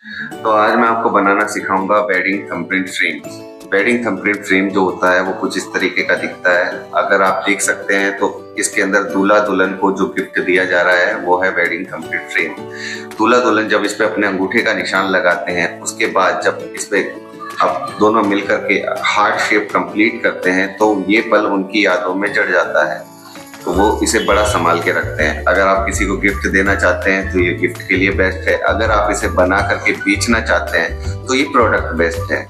तो आज मैं आपको बनाना सिखाऊंगा wedding thumbprint frame. Wedding thumbprint frame जो होता है वो कुछ इस तरीके का दिखता है। अगर आप देख सकते हैं तो इसके अंदर दूल्हा दुल्हन को जो गिफ्ट दिया जा रहा है वो है वेडिंग थंबप्रिंट फ्रेम। दूल्हा दुल्हन जब इस पे अपने अंगूठे का निशान लगाते हैं, उसके बाद जब इस पे अब दोनों मिलकर के हार्ट शेप कंप्लीट करते हैं तो ये पल उनकी यादों में जड़ जाता है। तो वो इसे बड़ा संभाल के रखते हैं। अगर आप किसी को गिफ्ट देना चाहते हैं तो ये गिफ्ट के लिए बेस्ट है। अगर आप इसे बना करके बेचना चाहते हैं तो ये प्रोडक्ट बेस्ट है।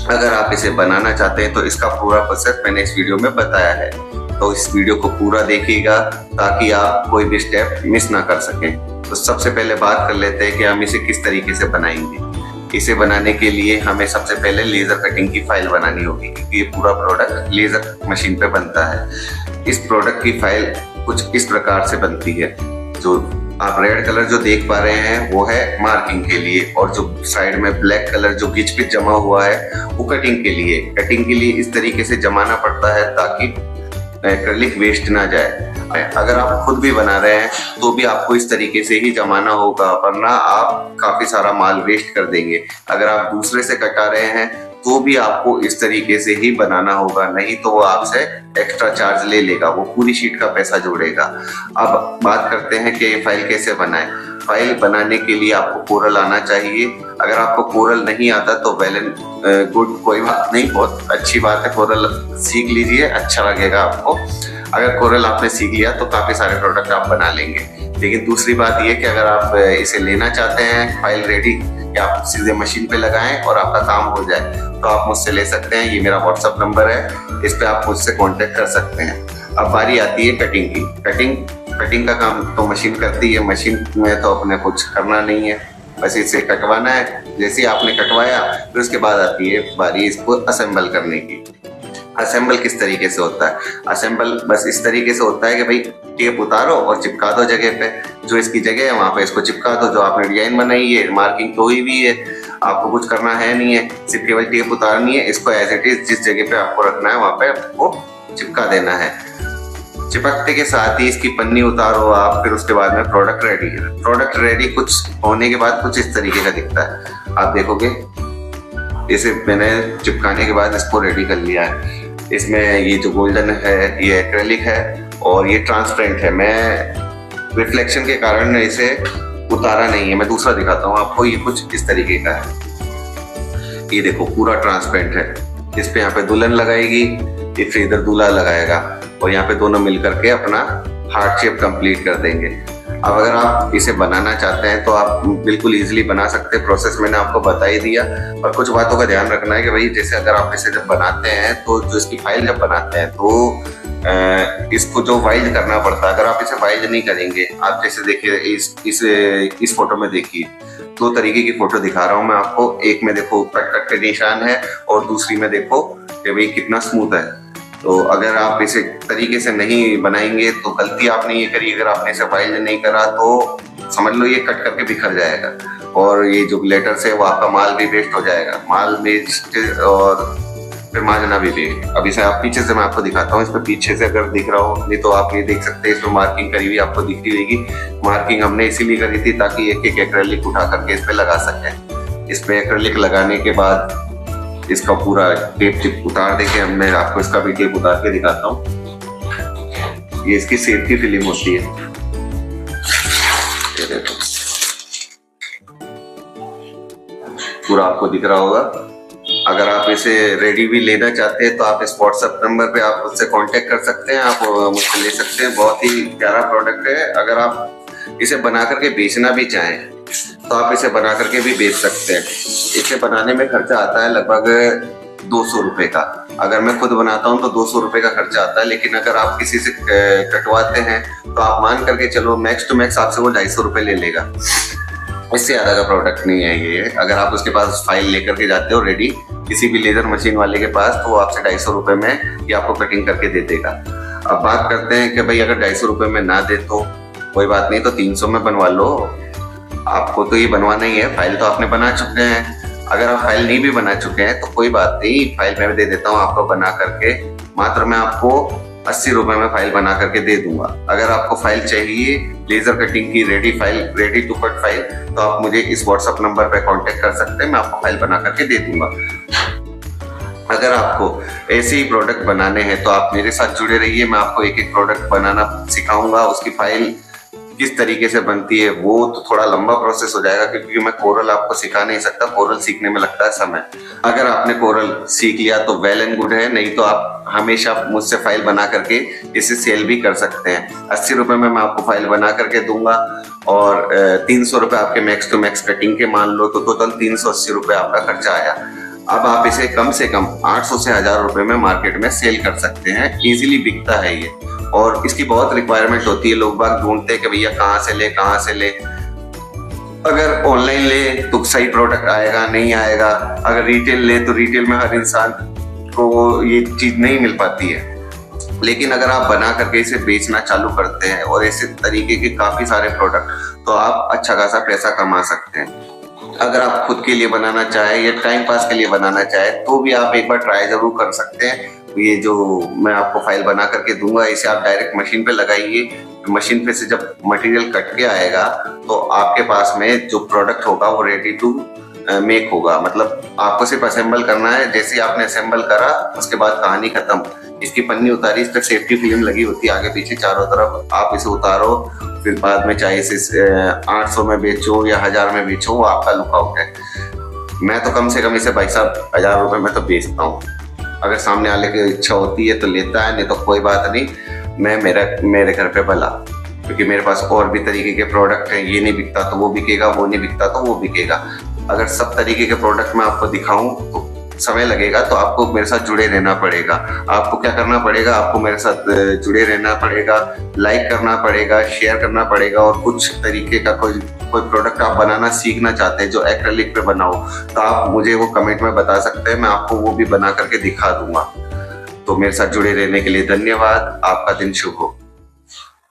अगर आप इसे बनाना चाहते हैं तो इसका पूरा प्रोसेस मैंने इस वीडियो में बताया है, तो इस वीडियो को पूरा देखिएगा ताकि आप कोई भी स्टेप मिस ना कर सकें। तो सबसे पहले बात कर लेते हैं कि हम इसे किस तरीके से बनाएंगे। इसे बनाने के लिए हमें सबसे पहले लेजर कटिंग की फाइल बनानी होगी, क्योंकि ये पूरा प्रोडक्ट लेजर मशीन पे बनता है। इस प्रोडक्ट की फाइल कुछ इस प्रकार से बनती है। जो आप रेड कलर जो देख पा रहे हैं वो है मार्किंग के लिए, और जो साइड में ब्लैक कलर जो गिच पे जमा हुआ है वो कटिंग के लिए। कटिंग के लिए इस तरीके से जमाना पड़ता है ताकि एक्रिलिक वेस्ट ना जाए। अगर आप खुद भी बना रहे हैं तो भी आपको इस तरीके से ही जमाना होगा, वरना आप काफी सारा माल वेस्ट कर देंगे। अगर आप दूसरे से कटा रहे हैं तो भी आपको इस तरीके से ही बनाना होगा, नहीं तो वो आपसे एक्स्ट्रा चार्ज ले लेगा, वो पूरी शीट का पैसा जोड़ेगा। अब बात करते हैं कि ये फाइल कैसे बनाएं। फाइल बनाने के लिए आपको कोरल आना चाहिए। अगर आपको कोरल नहीं आता तो वेल एंड गुड, कोई बात नहीं, बहुत अच्छी बात है। कोरल सीख लीजिए, अच्छा लगेगा आपको। अगर कोरल आपने सीख लिया तो काफी सारे प्रोडक्ट आप बना लेंगे। लेकिन दूसरी बात यह कि अगर आप इसे लेना चाहते हैं फाइल रेडी, या आप सीधे मशीन पे लगाएं और आपका काम हो जाए, तो आप मुझसे ले सकते हैं। ये मेरा व्हाट्सएप नंबर है, इस पे आप मुझसे कांटेक्ट कर सकते हैं। अब बारी आती है कटिंग की। कटिंग का काम तो मशीन करती है, मशीन में तो अपने कुछ करना नहीं है, बस इसे कटवाना है। जैसे आपने कटवाया फिर उसके बाद आती है बारी इसको असेंबल करने की। असेंबल किस तरीके से होता है? असेंबल बस इस तरीके से होता है कि भाई टेप उतारो और चिपका दो जगह पे, जो इसकी जगह है वहां पे इसको चिपका दो। जो आपने डिजाइन बनाई है, मार्किंग तो हुई भी है, आपको कुछ करना है नहीं है, सिर्फ केवल टेप उतारनी है। इसको एज इट इज जिस जगह पे आपको रखना है वहां पे आपको चिपका देना है। चिपकते के साथ ही इसकी पन्नी उतारो आप, फिर उसके बाद में प्रोडक्ट रेडी है। प्रोडक्ट रेडी कुछ होने के बाद कुछ इस तरीके का दिखता है। आप देखोगे इसे मैंने चिपकाने के बाद इसको रेडी कर लिया है। इसमें ये जो गोल्डन है ये एक्रेलिक है और ये ट्रांसपेरेंट है। मैं रिफ्लेक्शन के कारण इसे उतारा नहीं है, मैं दूसरा दिखाता हूँ आपको। ये कुछ इस तरीके का है, ये देखो पूरा ट्रांसपेरेंट है। इस पे यहाँ पे दुल्हन लगाएगी, ये फिर इधर दूल्हा लगाएगा, और यहाँ पे दोनों मिल करके अपना हार्ट शेप कंप्लीट कर देंगे। अब अगर आप इसे बनाना चाहते हैं तो आप बिल्कुल इजीली बना सकते हैं। प्रोसेस मैंने आपको बता ही दिया, और कुछ बातों का ध्यान रखना है कि भाई जैसे अगर आप इसे जब बनाते हैं तो जो इसकी फाइल जब बनाते हैं तो इसको जो वाइल्ड करना पड़ता है। अगर आप इसे वाइल्ड नहीं करेंगे, आप जैसे देखिए इस फोटो में देखिए, दो तरीके की फोटो दिखा रहा हूँ मैं आपको। एक में देखो कट कट के निशान है, और दूसरी में देखो कि भाई कितना स्मूथ है। तो अगर आप इसे तरीके से नहीं बनाएंगे तो गलती आपने ये करी, अगर आपने इसे वाइल्ड नहीं करा तो समझ लो ये कट करके बिखर जाएगा, और ये जो ग्लिटर्स है वो आपका माल भी वेस्ट हो जाएगा। माल वेस्ट और फिर मांझना भी वेस्ट। अब इसे आप पीछे से मैं आपको दिखाता हूँ। इस पर पीछे से अगर दिख रहा हो, नहीं तो आप ये देख सकते हैं, इसमें मार्किंग करी हुई आपको दिख रही होगी। मार्किंग हमने इसीलिए करी थी ताकि एक एक एक्रेलिक उठा करके इस पे लगा सकें। इस पे एक्रेलिक लगाने के बाद इसका पूरा टेप उतार देके मैं आपको इसका भी टेप उतार के दिखाता हूँ। ये इसकी सेफ्टी फिल्म होती है, ये देखो पूरा आपको दिख रहा होगा। अगर आप इसे रेडी भी लेना चाहते हैं तो आप इस व्हाट्सएप नंबर पे आप मुझसे कांटेक्ट कर सकते हैं, आप मुझसे ले सकते हैं। बहुत ही प्यारा प्रोडक्ट है। अगर आप इसे बना करके बेचना भी चाहें तो आप इसे बना करके भी बेच सकते हैं। इसे बनाने में खर्चा आता है लगभग 200 रुपए का। अगर मैं खुद बनाता हूँ तो 200 रुपए का खर्चा आता है, लेकिन अगर आप किसी से कटवाते हैं तो आप मान करके चलो मैक्स टू मैक्स आपसे वो 250 रुपए ले लेगा। इससे ज्यादा का प्रोडक्ट नहीं है ये। अगर आप उसके पास फाइल लेकर के जाते हो रेडी किसी भी लेजर मशीन वाले के पास, तो वो आपसे 250 रुपए में ये आपको कटिंग करके दे देगा। अब बात करते हैं कि भाई अगर 250 रुपए में ना दे तो कोई बात नहीं, तो 300 में बनवा लो। आपको तो ये बनवाना ही है, फाइल तो आपने बना चुके हैं। अगर आप फाइल नहीं भी बना चुके हैं तो कोई बात नहीं, फाइल मैं दे देता हूँ आपको बना करके। मात्र मैं आपको 80 रुपए में फाइल बना करके दे दूंगा। अगर आपको फाइल चाहिए लेजर कटिंग की ready file, ready to cut file, तो आप मुझे इस व्हाट्सएप नंबर पे कांटेक्ट कर सकते हैं, मैं आपको फाइल बना करके दे दूंगा। अगर आपको ऐसे ही प्रोडक्ट बनाने हैं तो आप मेरे साथ जुड़े रहिए, मैं आपको एक एक प्रोडक्ट बनाना सिखाऊंगा। उसकी फाइल किस तरीके से बनती है वो तो थोड़ा लंबा प्रोसेस हो जाएगा, क्योंकि मैं कोरल आपको सिखा नहीं सकता, कोरल सीखने में लगता है समय। अगर आपने कोरल सीख लिया तो वेल एंड गुड है, नहीं तो आप हमेशा मुझसे फाइल बना करके इसे सेल भी कर सकते हैं। 80 रुपए में मैं आपको फाइल बना करके दूंगा और 300 रुपए आपके मैक्स टू मैक्स कटिंग के मान लो, तो टोटल 380 रुपए आपका खर्चा आया। अब आप इसे कम से कम 800 से 1000 रुपए में मार्केट में सेल कर सकते हैं, इजीली बिकता है ये। और इसकी बहुत रिक्वायरमेंट होती है, लोग बाग ढूंढते हैं कि भैया कहाँ से ले। अगर ऑनलाइन ले तो सही प्रोडक्ट आएगा नहीं आएगा, अगर रिटेल ले तो रिटेल में हर इंसान को ये चीज नहीं मिल पाती है। लेकिन अगर आप बना करके इसे बेचना चालू करते हैं और ऐसे तरीके के काफी सारे प्रोडक्ट, तो आप अच्छा खासा पैसा कमा सकते हैं। अगर आप खुद के लिए बनाना चाहे या टाइम पास के लिए बनाना चाहे तो भी आप एक बार ट्राई जरूर कर सकते हैं। ये जो मैं आपको फाइल बना करके दूंगा, इसे आप डायरेक्ट मशीन पे लगाइए। मशीन पे से जब मटेरियल कट के आएगा तो आपके पास में जो प्रोडक्ट होगा वो रेडी टू मेक होगा। मतलब आपको सिर्फ असेंबल करना है। जैसे ही आपने असेंबल करा उसके बाद कहानी खत्म। इसकी पन्नी उतारी, इस पर सेफ्टी फिल्म लगी होती है आगे पीछे चारों तरफ। आप इसे उतारो, फिर बाद में चाहे इसे 800 में बेचो या 1000 में बेचो, वो आपका लुकआउट है। मैं तो कम से कम इसे भाई साहब 1000 रुपए में तो बेचता हूँ। अगर सामने वाले की इच्छा होती है तो लेता है, नहीं तो कोई बात नहीं। मैं मेरे घर पे भला, क्योंकि मेरे पास और भी तरीके के प्रोडक्ट हैं। ये नहीं बिकता तो वो बिकेगा, वो नहीं बिकता तो वो बिकेगा। अगर सब तरीके के प्रोडक्ट मैं आपको दिखाऊं तो समय लगेगा, तो आपको मेरे साथ जुड़े रहना पड़ेगा। आपको क्या करना पड़ेगा, आपको मेरे साथ जुड़े रहना पड़ेगा, लाइक करना पड़ेगा, शेयर करना पड़ेगा। और कुछ तरीके का कोई प्रोडक्ट आप बनाना सीखना चाहते हैं जो एक्रेलिक पे बनाओ, तो आप मुझे वो कमेंट में बता सकते हैं, मैं आपको वो भी बना करके दिखा दूंगा। तो मेरे साथ जुड़े रहने के लिए धन्यवाद। आपका दिन शुभ हो।